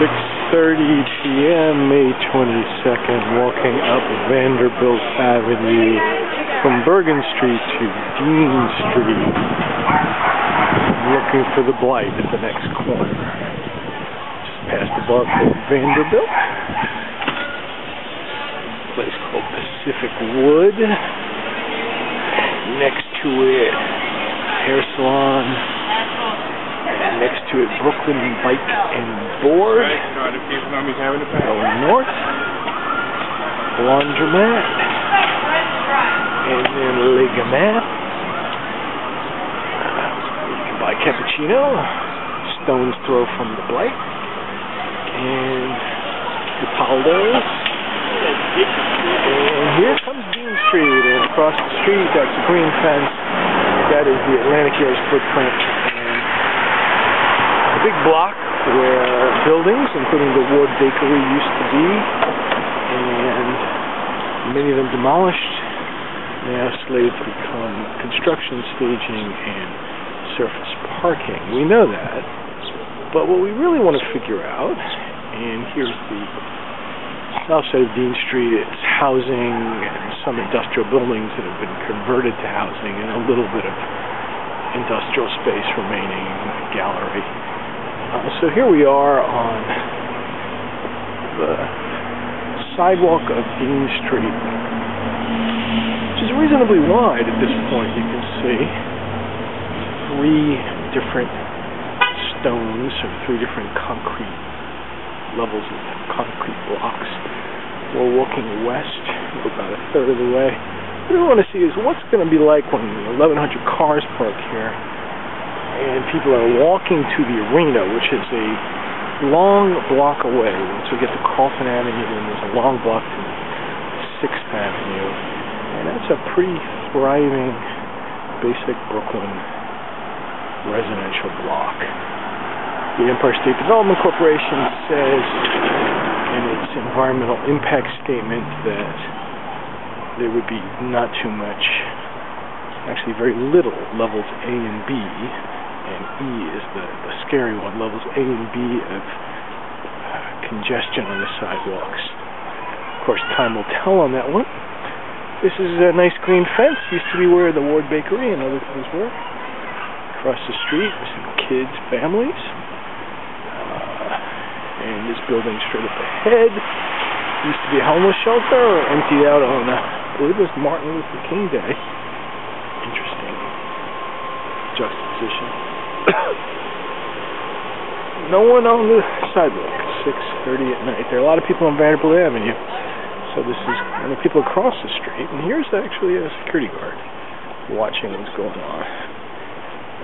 6:30 p.m. May 22nd, walking up Vanderbilt Avenue from Bergen Street to Dean Street, looking for the Blight at the next corner. Just past the bar called Vanderbilt, a place called Pacific Wood. Next to it, hair salon. Next to it, Brooklyn Bike and Board. Going north, laundromat, and then Ligamat. You can buy cappuccino, stone's throw from the Blight, and Capaldo's. And here comes Dean Street, and across the street, that's a green fence. That is the Atlantic Year's footprint. A big block where buildings, including the Ward Bakery, used to be, and many of them demolished, now slated to become construction staging and surface parking. We know that, but what we really want to figure out, and here's the south side of Dean Street, it's housing and some industrial buildings that have been converted to housing and a little bit of industrial space remaining, a gallery. So here we are on the sidewalk of Dean Street, which is reasonably wide at this point. You can see three different stones or three different concrete levels of concrete blocks. We're walking west, we're about a third of the way. What we want to see is what's going to be like when 1,100 cars park here and people are walking to the arena, which is a long block away. Once we get to Carlton Avenue, then there's a long block to 6th Avenue. And that's a pretty thriving, basic Brooklyn residential block. The Empire State Development Corporation says in its environmental impact statement that there would be not too much, actually very little, levels A and B. And E is the scary one, levels A and B of congestion on the sidewalks. Of course, time will tell on that one. This is a nice green fence. Used to be where the Ward Bakery and other things were. Across the street, some kids, families. And this building straight up ahead used to be a homeless shelter, or emptied out on, I believe it was Martin Luther King Day. Interesting juxtaposition. No one on the sidewalk. 6:30 at night. There are a lot of people on Vanderbilt Avenue. So this is, and the people across the street. And here's actually a security guard watching what's going on.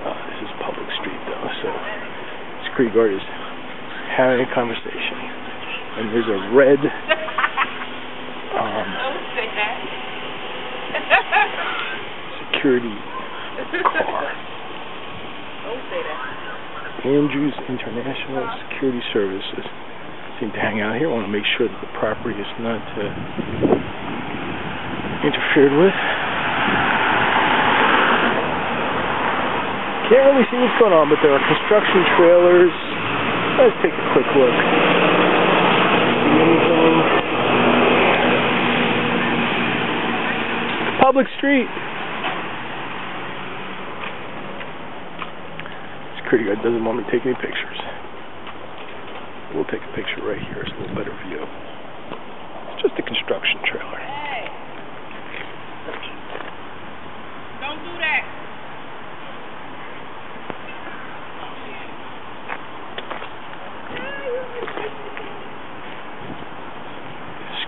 This is public street though, so the security guard is having a conversation. And there's a red security car. Andrews International Security Services seem to hang out here. I want to make sure that the property is not interfered with. Can't really see what's going on, but there are construction trailers. Let's take a quick look. See anything? Public street. Security guard doesn't want me to take any pictures. We'll take a picture right here. It's a little better view. It's just a construction trailer. Hey. Don't do that.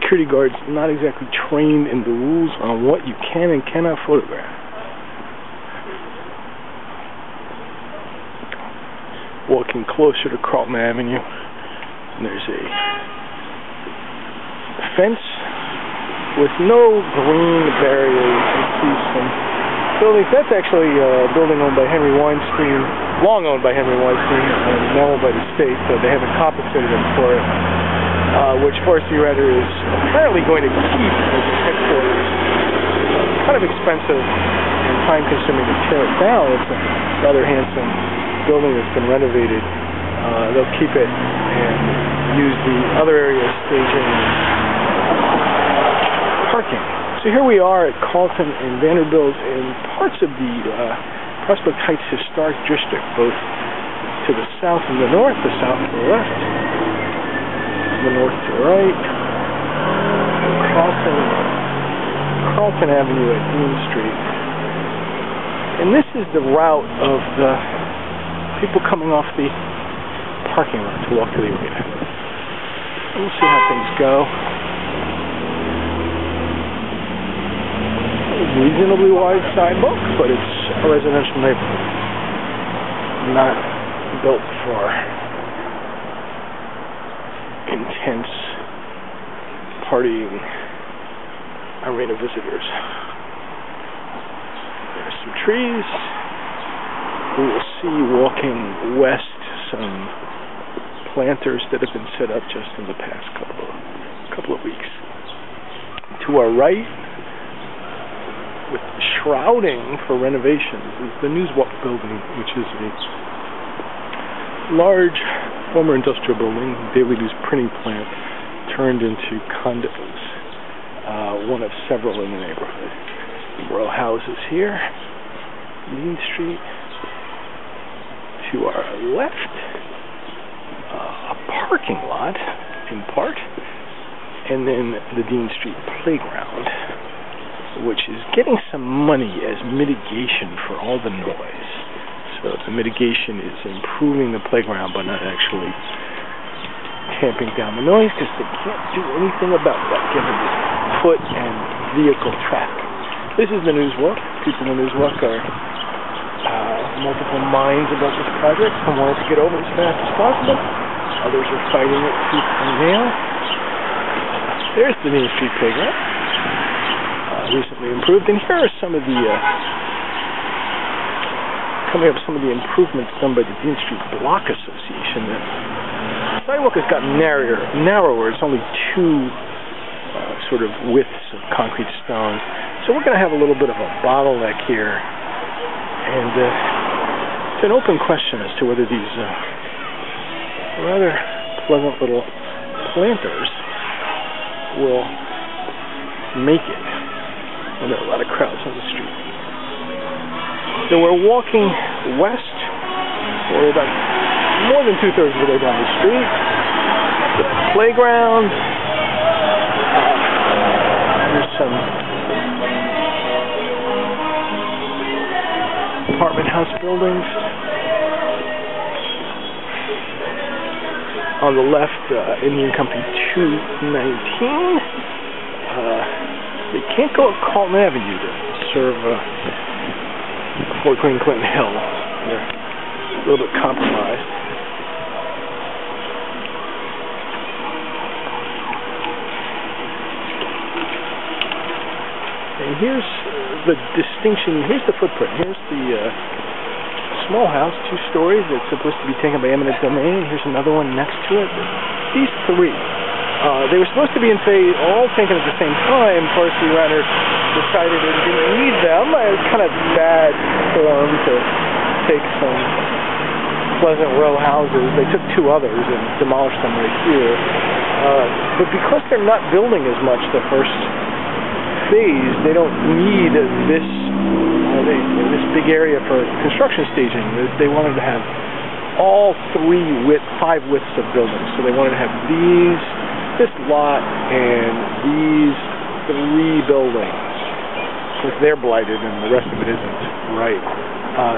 Security guard's not exactly trained in the rules on what you can and cannot photograph. Walking closer to Carlton Avenue, and there's a fence with no green barrier. You can see some buildings. That's actually a building owned by Henry Weinstein, long owned by Henry Weinstein, and now owned by the state, so they haven't compensated him for it, which Forestry Redder is apparently going to keep as his headquarters. Kind of expensive and time-consuming to tear it down. It's a rather handsome building that's been renovated they'll keep it and use the other area staging parking. So here we are at Carlton and Vanderbilt in parts of the Prospect Heights Historic District, both to the south and the north, the south to the left, the north to the right. Carlton Avenue at Dean Street. And this is the route of the people coming off the parking lot to walk to the arena. And we'll see how things go. Reasonably wide sidewalk, but it's a residential neighborhood, not built for intense partying arena visitors. There's some trees. We will see walking west some planters that have been set up just in the past couple of weeks. To our right, with shrouding for renovations, is the Newswalk building, which is a large former industrial building, daily news printing plant, turned into condos. One of several in the neighborhood. Row houses here, Dean Street. To our left, a parking lot, in part, and then the Dean Street playground, which is getting some money as mitigation for all the noise. So the mitigation is improving the playground, but not actually tamping down the noise, because they can't do anything about that given the foot and vehicle traffic. This is the Newswalk. People in the Newswalk are multiple minds about this project. Some want it to get over as fast as possible. Others are fighting it tooth and nail. There's the Dean Street playground. Recently improved, and here are some of the coming up some of the improvements done by the Dean Street Block Association. The sidewalk has gotten narrower. It's only two sort of widths of concrete stone, so we're going to have a little bit of a bottleneck here, and it's an open question as to whether these rather pleasant little planters will make it. And there are a lot of crowds on the street. So we're walking west. We're about more than 2/3 of the way down the street. The playground. There's some apartment house buildings. On the left, Indian Company 219. They can't go up Carlton Avenue to serve Fort Greene Clinton Hill. They're a little bit compromised. And here's the distinction. Here's the footprint. Here's the small house, 2 stories, that's supposed to be taken by eminent domain. Here's another one next to it. These 3. They were supposed to be all taken at the same time. Forestry Runner decided it didn't need them. It was kind of bad form to take some pleasant row houses. They took 2 others and demolished them right here. But because they're not building as much the first phase, they don't need this big area for construction staging. They wanted to have all 5 widths of buildings. So they wanted to have this lot and these 3 buildings, because they're blighted and the rest of it isn't right,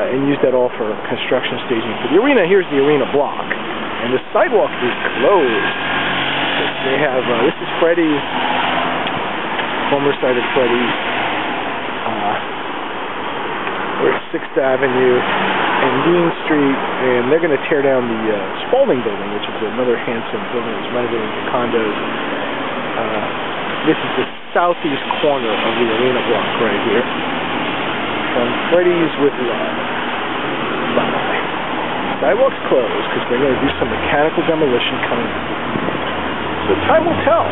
and use that all for construction staging for the arena. Here's the arena block, and the sidewalk is closed. They have this is Freddy's, former site of Freddy's. We're at 6th Avenue and Dean Street, and they're going to tear down the Spalding building, which is another handsome building that's renovated into condos. This is the southeast corner of the arena block right here. From Freddy's with Love. Bye. Sidewalk's closed because they're going to do some mechanical demolition coming up. So time will tell.